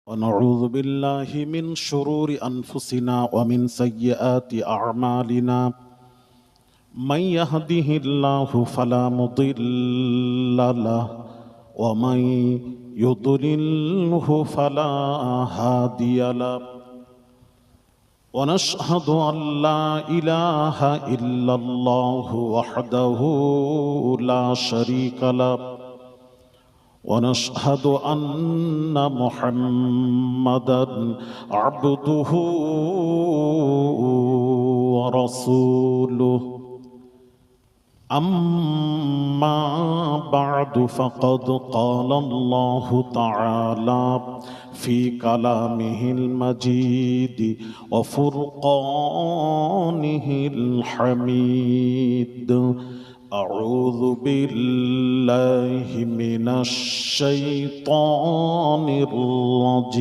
ونعوذ بالله من شرور أنفسنا ومن سيئات أعمالنا من يهده الله فلا مضل له ومن يضلله فلا هادي له ونشهد أن لا إله إلا الله وحده لا شريك له ونشهد أن محمدا عبده ورسوله أما بعد فقد قال الله تعالى في كلامه المجيد وفرقانه الحميد أعوذ بالله من الشيطان الرجيم